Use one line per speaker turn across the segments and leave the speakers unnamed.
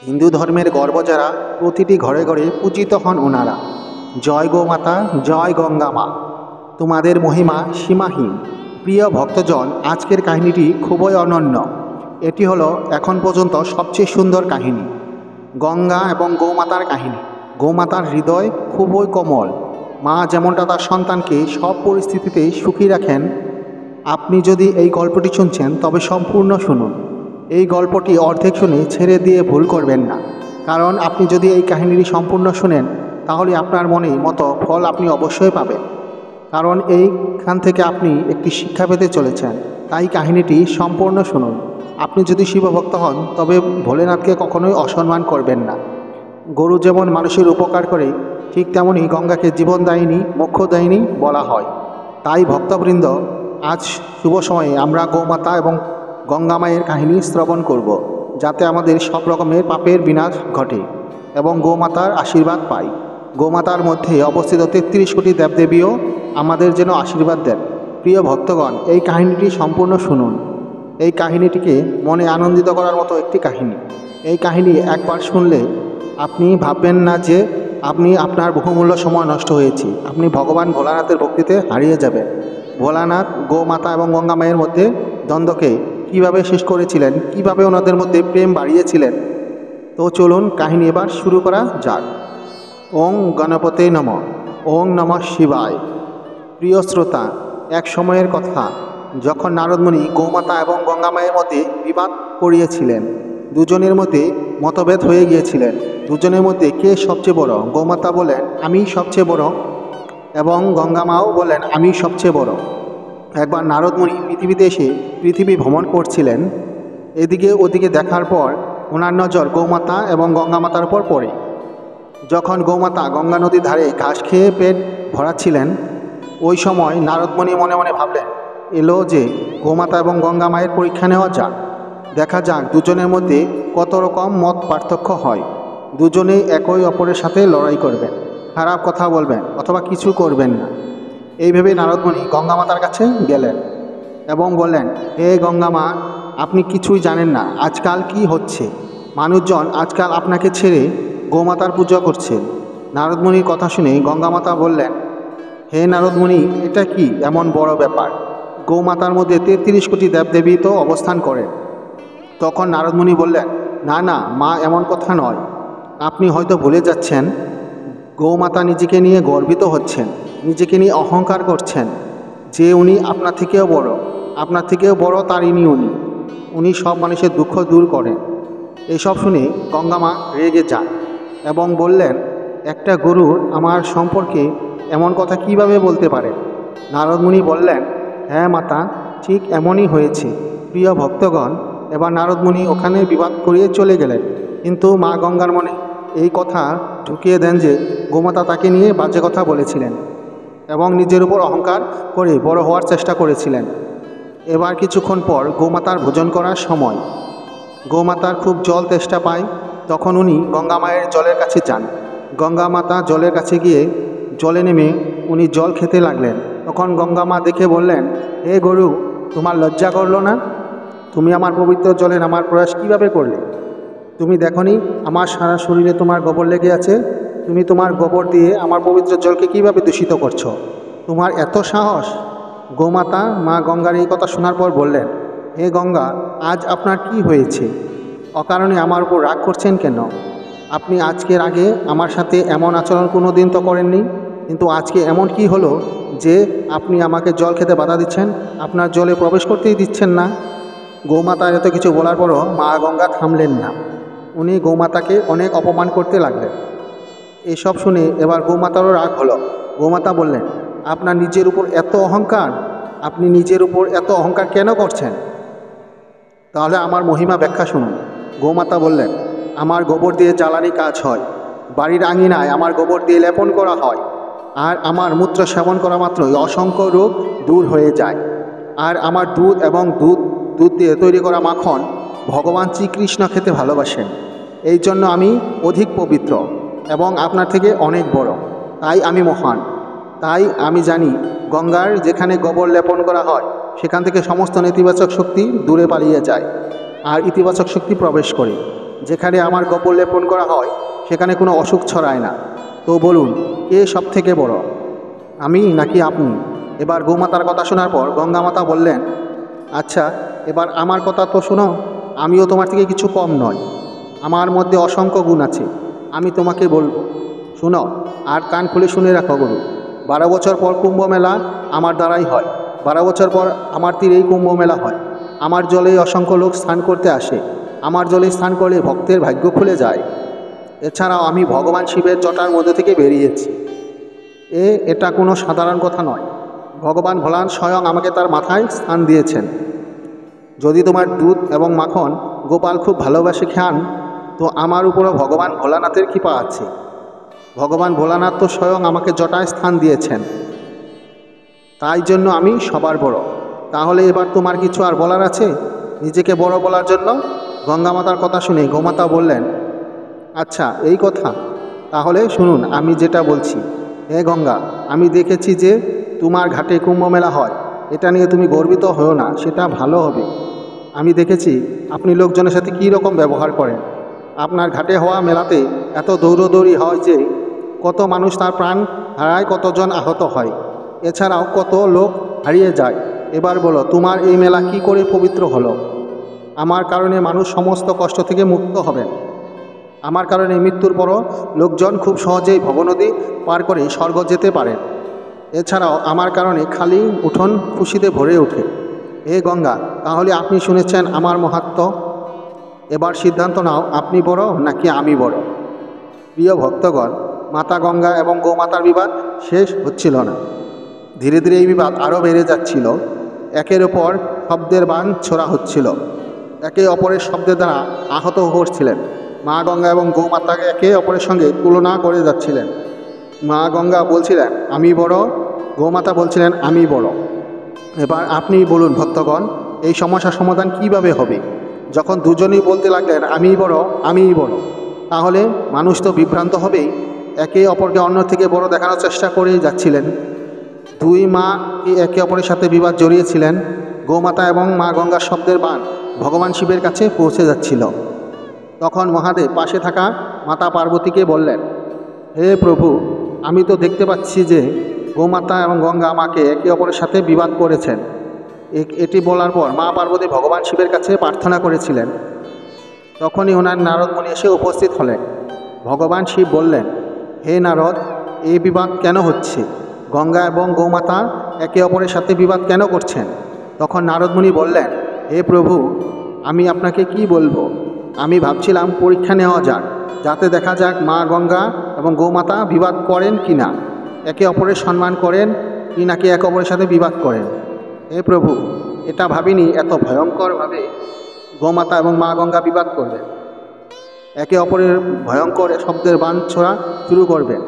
হিন্দু ধর্মের গর্ব যারা, প্রতিটি ঘরে ঘরে পূজিত হন ওনারা। জয় গোমাতা, জয় গঙ্গা মা, তোমাদের মহিমা সীমাহীন। প্রিয় ভক্তজন, আজকের কাহিনীটি খুবই অনন্য। এটি হলো এখন পর্যন্ত সবচেয়ে সুন্দর কাহিনী, গঙ্গা এবং গৌমাতার কাহিনী। গৌমাতার হৃদয় খুবই কোমল। মা যেমনটা তার সন্তানকে সব পরিস্থিতিতে সুখী রাখেন। আপনি যদি এই গল্পটি শুনছেন তবে সম্পূর্ণ শুনুন। এই গল্পটি অর্ধেক শুনে ছেড়ে দিয়ে ভুল করবেন না, কারণ আপনি যদি এই কাহিনীটি সম্পূর্ণ শুনেন তাহলে আপনার মনে মতো ফল আপনি অবশ্যই পাবেন, কারণ এইখান থেকে আপনি একটি শিক্ষা পেতে চলেছেন। তাই কাহিনীটি সম্পূর্ণ শুনুন। আপনি যদি শিবভক্ত হন তবে ভোলেনাথকে কখনোই অসম্মান করবেন না। গরু যেমন মানুষের উপকার করে, ঠিক তেমনই গঙ্গাকে জীবনদায়িনী, মোক্ষদায়িনী বলা হয়। তাই ভক্তবৃন্দ, আজ শুভ সময়ে আমরা গৌমাতা এবং গঙ্গা মায়ের কাহিনী শ্রবণ করব, যাতে আমাদের সব রকমের পাপের বিনাশ ঘটে এবং গৌমাতার আশীর্বাদ পাই। গৌমাতার মধ্যে অবস্থিত ৩৩ কোটি দেবদেবীও আমাদের যেন আশীর্বাদ দেন। প্রিয় ভক্তগণ, এই কাহিনীটি সম্পূর্ণ শুনুন। এই কাহিনীটিকে মনে আনন্দিত করার মতো একটি কাহিনী। এই কাহিনী একবার শুনলে আপনি ভাববেন না যে আপনি আপনার বহুমূল্য সময় নষ্ট হয়েছে। আপনি ভগবান ভোলানাথের ভক্তিতে হারিয়ে যাবেন। ভোলানাথ গোমাতা এবং গঙ্গা মায়ের মধ্যে দ্বন্দ্বকে কীভাবে শেষ করেছিলেন, কীভাবে ওনাদের মধ্যে প্রেম বাড়িয়েছিলেন। তো চলুন কাহিনী এবার শুরু করা যাক। ওং গণপতে নমঃ। ওং নমঃ শিবায়। প্রিয় শ্রোতা, এক সময়ের কথা, যখন নারদমুনি গৌমাতা এবং গঙ্গা মায়ের মধ্যে বিবাদ করিয়েছিলেন। দুজনের মধ্যে মতভেদ হয়ে গিয়েছিলেন। দুজনের মধ্যে কে সবচেয়ে বড়। গৌমাতা বলেন আমি সবচেয়ে বড়, এবং গঙ্গা মাও বলেন আমি সবচেয়ে বড়। একবার নারদমুনি পৃথিবীতে এসে পৃথিবী ভ্রমণ করছিলেন। এদিকে ওদিকে দেখার পর ওনার নজর গৌমাতা এবং গঙ্গা মাতার উপর পড়ে। যখন গৌমাতা গঙ্গা নদীর ধারে ঘাস খেয়ে পেট ভরাচ্ছিলেন, ওই সময় নারদমুনি মনে মনে ভাবলেন, এলো যে গৌমাতা এবং গঙ্গা মায়ের পরীক্ষা নেওয়া যাক। দেখা যাক দুজনের মধ্যে কত রকম মত পার্থক্য হয়। দুজনেই একই অপরের সাথে লড়াই করবেন, খারাপ কথা বলবেন অথবা কিছু করবেন না। এইভাবে নারদমুনি গঙ্গা মাতার কাছে গেলেন এবং বললেন, হে গঙ্গা মা, আপনি কিছুই জানেন না আজকাল কি হচ্ছে। মানুষজন আজকাল আপনাকে ছেড়ে গৌমাতার পূজা করছেন। নারদমুনির কথা শুনে গঙ্গা মাতা বললেন, হে নারদমুনি, এটা কি এমন বড় ব্যাপার? গৌমাতার মধ্যে ৩৩ কোটি দেবদেবী তো অবস্থান করেন। তখন নারদমুনি বললেন, না না মা, এমন কথা নয়। আপনি হয়তো ভুলে যাচ্ছেন, গৌমাতা নিজেকে নিয়ে গর্বিত হচ্ছেন, নিজেকে নিয়ে অহংকার করছেন যে উনি আপনার থেকেও বড়। আপনার থেকেও বড় তারিণী উনি সব মানুষের দুঃখ দূর করেন। এসব শুনে গঙ্গা মা রেগে যান এবং বললেন, একটা গরুর আমার সম্পর্কে এমন কথা কিভাবে বলতে পারে? নারদমুনি বললেন, হ্যাঁ মাতা, ঠিক এমনই হয়েছে। প্রিয় ভক্তগণ, এবার নারদমুনি ওখানে বিবাদ করিয়ে চলে গেলেন। কিন্তু মা গঙ্গার মনে এই কথা ঢুকিয়ে দেন যে গোমাতা তাকে নিয়ে বাজে কথা বলেছিলেন এবং নিজের উপর অহংকার করে বড় হওয়ার চেষ্টা করেছিলেন। এবার কিছুক্ষণ পর গোমাতার ভোজন করার সময়। গোমাতার খুব জল তেষ্টা পায়। তখন উনি গঙ্গা মায়ের জলের কাছে যান। গঙ্গা মাতা জলের কাছে গিয়ে জলে নেমে উনি জল খেতে লাগলেন। তখন গঙ্গা মা দেখে বললেন, হে গরু, তোমার লজ্জা করলো না? তুমি আমার পবিত্র জলে নামার প্রয়াস কীভাবে করলে? তুমি দেখনি আমার সারা শরীরে তোমার গোবর লেগে আছে? তুমি তোমার গোবর দিয়ে আমার পবিত্র জলকে কীভাবে দূষিত করছো? তোমার এত সাহস? গোমাতা মা গঙ্গার এই কথা শোনার পর বললেন, হে গঙ্গা, আজ আপনার কি হয়েছে? অকারণে আমার উপর রাগ করছেন কেন? আপনি আজকের আগে আমার সাথে এমন আচরণ কোনো দিন তো করেননি, কিন্তু আজকে এমন কি হলো যে আপনি আমাকে জল খেতে বাধা দিচ্ছেন, আপনার জলে প্রবেশ করতেই দিচ্ছেন না? গৌমাতা এত কিছু বলার পরও মা গঙ্গা থামলেন না। উনি গৌমাতাকে অনেক অপমান করতে লাগলেন। এসব শুনে এবার গৌমাতারও রাগ হলো। গৌমাতা বললেন, আপনার নিজের উপর এত অহংকার? আপনি নিজের উপর এত অহংকার কেন করছেন? তাহলে আমার মহিমা ব্যাখ্যা শুনুন। গৌমাতা বললেন, আমার গোবর দিয়ে জ্বালানি কাজ হয়, বাড়ির আঙিনায় আমার গোবর দিয়ে লেপন করা হয়, আর আমার মূত্র সেবন করা মাত্রই অসংখ্য রোগ দূর হয়ে যায়। আর আমার দুধ এবং দুধ দিয়ে তৈরি করা মাখন ভগবান শ্রীকৃষ্ণ খেতে ভালোবাসেন। এই জন্য আমি অধিক পবিত্র এবং আপনার থেকে অনেক বড়। তাই আমি মহান। তাই আমি জানি গঙ্গার যেখানে গোবর লেপন করা হয় সেখান থেকে সমস্ত নেতিবাচক শক্তি দূরে পালিয়ে যায় আর ইতিবাচক শক্তি প্রবেশ করে। যেখানে আমার গোবর লেপন করা হয় সেখানে কোনো অসুখ ছড়ায় না। তো বলুন, কে সব থেকে বড়, আমি নাকি আপনি? এবার গোমাতার কথা শোনার পর গঙ্গামাতা বললেন, আচ্ছা, এবার আমার কথা তো শোনো। আমিও তোমার থেকে কিছু কম নয়। আমার মধ্যে অসংখ্য গুণ আছে। আমি তোমাকে বলবো, শোনো আর কান খুলে শুনে রাখো গুরু। 12 বছর পর কুম্ভ মেলা আমার দ্বারাই হয়। 12 বছর পর আমার তীরেই কুম্ভ মেলা হয়। আমার জলেই অসংখ্য লোক স্নান করতে আসে। আমার জলে স্নান করলে ভক্তের ভাগ্য খুলে যায়। এছাড়াও আমি ভগবান শিবের জটার মধ্যে থেকে বেরিয়েছি। এটা কোনো সাধারণ কথা নয়। ভগবান ভোলান স্বয়ং আমাকে তার মাথায় স্থান দিয়েছেন। যদি তোমার দুধ এবং মাখন গোপাল খুব ভালোবাসে খান, তো আমার উপরও ভগবান ভোলানাথের কৃপা আছে। ভগবান ভোলানাথ তো স্বয়ং আমাকে জটায় স্থান দিয়েছেন, তাই জন্য আমি সবার বড়। তাহলে এবার তোমার কিছু আর বলার আছে নিজেকে বড় বলার জন্য? গঙ্গামাতার কথা শুনে গোমাতা বললেন, আচ্ছা এই কথা, তাহলে শুনুন আমি যেটা বলছি। হে গঙ্গা, আমি দেখেছি যে তোমার ঘাটে কুম্ভ মেলা হয়। এটা নিয়ে তুমি গর্বিত হও না, সেটা ভালো হবে। আমি দেখেছি আপনি লোকজনের সাথে কী রকম ব্যবহার করেন। আপনার ঘাটে হওয়া মেলাতে এত দৌড়দৌড়ি হয় যে কত মানুষ তার প্রাণ হারায়, কতজন আহত হয়, এছাড়াও কত লোক হারিয়ে যায়। এবার বলো, তোমার এই মেলা কি করে পবিত্র হলো? আমার কারণে মানুষ সমস্ত কষ্ট থেকে মুক্ত হবেন। আমার কারণে মৃত্যুর পরও লোকজন খুব সহজেই ভবনদী পার করে স্বর্গ যেতে পারেন। এছাড়াও আমার কারণে খালি উঠোন খুশিতে ভরে ওঠে। হে গঙ্গা, তাহলে আপনি শুনেছেন আমার মাহাত্ম্য। এবার সিদ্ধান্ত নাও, আপনি বড় নাকি আমি বড়? প্রিয় ভক্তগণ, মাতা গঙ্গা এবং গোমাতার বিবাদ শেষ হচ্ছিল না। ধীরে ধীরে এই বিবাদ আরও বেড়ে যাচ্ছিল। একের ওপর শব্দের বাণ ছোড়া হচ্ছিল, একে অপরের শব্দের দ্বারা আহত হচ্ছিলেন। মা গঙ্গা এবং গোমাতাকে একে অপরের সঙ্গে তুলনা করে যাচ্ছিলেন। মা গঙ্গা বলছিলেন, আমি বড়। গোমাতা বলছিলেন, আমি বড়। এবার আপনি বলুন ভক্তগণ, এই সমস্যার সমাধান কিভাবে হবে? যখন দুজনেই বলতে লাগলেন আমিই বড়, আমিই বড়, তাহলে মানুষ তো বিভ্রান্ত হবেই। একে অপরকে অন্য থেকে বড় দেখানোর চেষ্টা করেই যাচ্ছিলেন। দুই মা একে অপরের সাথে বিবাদ জড়িয়েছিলেন। গোমাতা এবং মা গঙ্গার শব্দের বাণ ভগবান শিবের কাছে পৌঁছে যাচ্ছিল। তখন মহাদেব পাশে থাকা মাতা পার্বতীকে বললেন, হে প্রভু, আমি তো দেখতে পাচ্ছি যে গোমাতা এবং গঙ্গা আমাকে একে অপরের সাথে বিবাদ করেছেন। এটি বলার পর মা পার্বতী ভগবান শিবের কাছে প্রার্থনা করেছিলেন। তখনই ওনার নারদ মুনি এসে উপস্থিত হলেন। ভগবান শিব বললেন, হে নারদ, এই বিবাদ কেন হচ্ছে? গঙ্গা এবং গোমাতা একে অপরের সাথে বিবাদ কেন করছেন? তখন নারদ মুনি বললেন, হে প্রভু, আমি আপনাকে কি বলবো? আমি ভাবছিলাম পরীক্ষা নেওয়া যাক, যাতে দেখা যাক মা গঙ্গা এবং গোমাতা বিবাদ করেন কি না, একে অপরের সম্মান করেন কি নাকি একে অপরের সাথে বিবাদ করেন। হে প্রভু, এটা ভাবিনি এত ভয়ঙ্করভাবে গোমাতা এবং মা গঙ্গা বিবাদ করবেন, একে অপরের ভয়ঙ্কর শব্দের বাণ ছোড়া শুরু করবেন।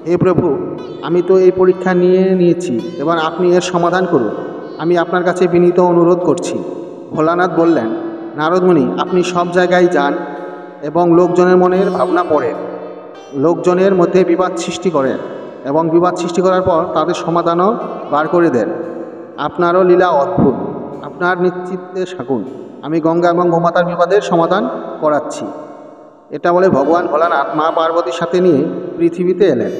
হে প্রভু, আমি তো এই পরীক্ষা নিয়েছি, এবার আপনি এর সমাধান করুন। আমি আপনার কাছে বিনীত অনুরোধ করছি। ভোলানাথ বললেন, নারদমুনি, আপনি সব জায়গায় যান এবং লোকজনের মনের ভাবনা পড়েন, লোকজনের মধ্যে বিবাদ সৃষ্টি করেন এবং বিবাদ সৃষ্টি করার পর তাদের সমাধানও বার করে দেন। আপনারও লীলা অদ্ভুত। আপনার নেতৃত্বে থাকুন, আমি গঙ্গা এবং গোমাতার বিবাদের সমাধান করাচ্ছি। এটা বলে ভগবান ভোলানাথ মা পার্বতীর সাথে নিয়ে পৃথিবীতে এলেন,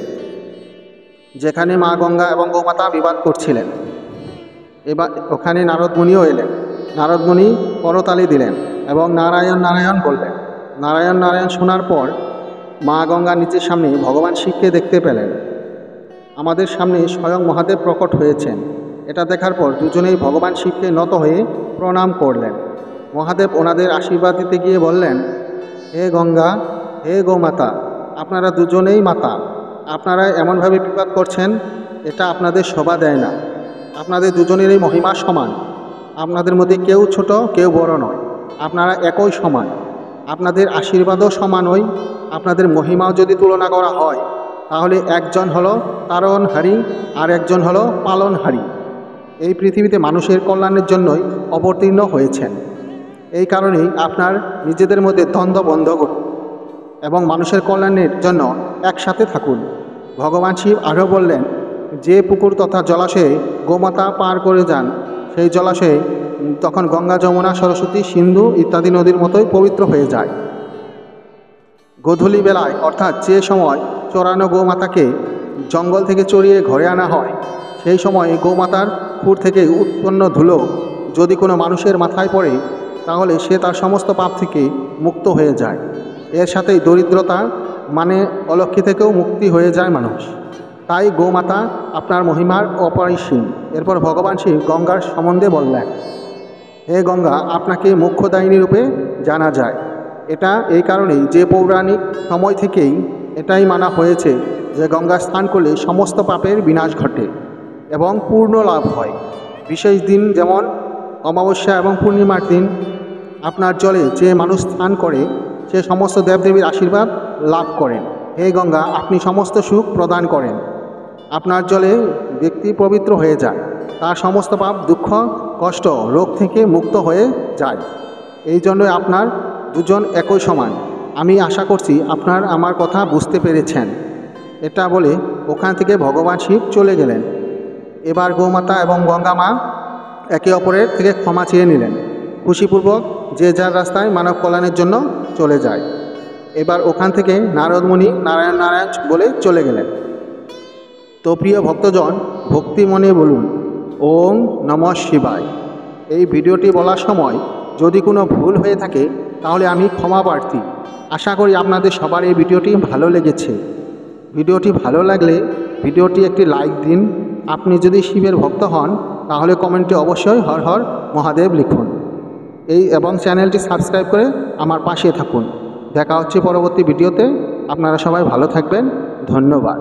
যেখানে মা গঙ্গা এবং গোমাতা বিবাদ করছিলেন। এবার ওখানে নারদমুনিও এলেন। নারদমুনি করতালি দিলেন এবং নারায়ণ নারায়ণ বললেন। নারায়ণ নারায়ণ শোনার পর মা গঙ্গা নিজের সামনে ভগবান শিবকে দেখতে পেলেন। আমাদের সামনে স্বয়ং মহাদেব প্রকট হয়েছেন। এটা দেখার পর দুজনেই ভগবান শিবকে নত হয়ে প্রণাম করলেন। মহাদেব ওনাদের আশীর্বাদ দিতে গিয়ে বললেন, হে গঙ্গা, হে গোমাতা, আপনারা দুজনেই মাতা। আপনারা এমনভাবে বিবাদ করছেন, এটা আপনাদের শোভা দেয় না। আপনাদের দুজনেরই মহিমা সমান। আপনাদের মধ্যে কেউ ছোট কেউ বড় নয়, আপনারা একই সমান। আপনাদের আশীর্বাদও সমানই। আপনাদের মহিমাও যদি তুলনা করা হয়, তাহলে একজন হলো তারণহারী আর একজন হলো পালনহারী। এই পৃথিবীতে মানুষের কল্যাণের জন্যই অবতীর্ণ হয়েছেন। এই কারণেই আপনার নিজেদের মধ্যে দ্বন্দ্ব বন্ধ করুন এবং মানুষের কল্যাণের জন্য একসাথে থাকুন। ভগবান শিব আরও বললেন, যে পুকুর তথা জলাশয়ে গোমাতা পার করে যান, সেই জলাশয়ে তখন গঙ্গা, যমুনা, সরস্বতী, সিন্ধু ইত্যাদি নদীর মতোই পবিত্র হয়ে যায়। গোধূলি বেলায় অর্থাৎ যে সময় চড়ানো গোমাতাকে জঙ্গল থেকে চড়িয়ে ঘরে আনা হয়, সেই সময় গোমাতার খুর থেকে উৎপন্ন ধুলো যদি কোনো মানুষের মাথায় পড়ে, তাহলে সে তার সমস্ত পাপ থেকে মুক্ত হয়ে যায়। এর সাথেই দরিদ্রতা মানে অলক্ষ্মী থেকেও মুক্তি হয়ে যায় মানুষ। তাই গোমাতা আপনার মহিমার অপরিসীম। এরপর ভগবান শিব গঙ্গার সম্বন্ধে বললেন, হে গঙ্গা, আপনাকে মোক্ষদায়িনী রূপে জানা যায়। এটা এই কারণেই যে পৌরাণিক সময় থেকেই এটাই মানা হয়েছে যে গঙ্গা স্নান করলে সমস্ত পাপের বিনাশ ঘটে এবং পূর্ণ লাভ হয়। বিশেষ দিন যেমন অমাবস্যা এবং পূর্ণিমার দিন আপনার জলে যে মানুষ স্নান করে সে সমস্ত দেবদেবীর আশীর্বাদ লাভ করেন। হে গঙ্গা, আপনি সমস্ত সুখ প্রদান করেন। আপনার জলে ব্যক্তি পবিত্র হয়ে যায়, তার সমস্ত পাপ, দুঃখ, কষ্ট, রোগ থেকে মুক্ত হয়ে যায়। এই জন্যই আপনার দুজন একই সমান। আমি আশা করছি আপনার আমার কথা বুঝতে পেরেছেন। এটা বলে ওখান থেকে ভগবান শিব চলে গেলেন। এবার গোমাতা এবং গঙ্গা মা একে অপরের থেকে ক্ষমা চেয়ে নিলেন। খুশিপূর্বক যে যার রাস্তায় মানব কল্যাণের জন্য চলে যায়। এবার ওখান থেকে নারদ মুনি নারায়ণ নারায়ণ বলে চলে গেলেন। তো প্রিয় ভক্তজন, ভক্তি মনে বলুন ওম নমঃ শিবায়। এই ভিডিওটি বলার সময় যদি কোনো ভুল হয়ে থাকে তাহলে আমি ক্ষমা প্রার্থী। আশা করি আপনাদের সবার এই ভিডিওটি ভালো লেগেছে। ভিডিওটি ভালো লাগলে ভিডিওটি একটি লাইক দিন। আপনি যদি শিবের ভক্ত হন তাহলে কমেন্টে অবশ্যই হর হর মহাদেব লিখুন। এবং চ্যানেলটি সাবস্ক্রাইব করে আমার পাশে থাকুন। দেখা হচ্ছে পরবর্তী ভিডিওতে। আপনারা সবাই ভালো থাকবেন। ধন্যবাদ।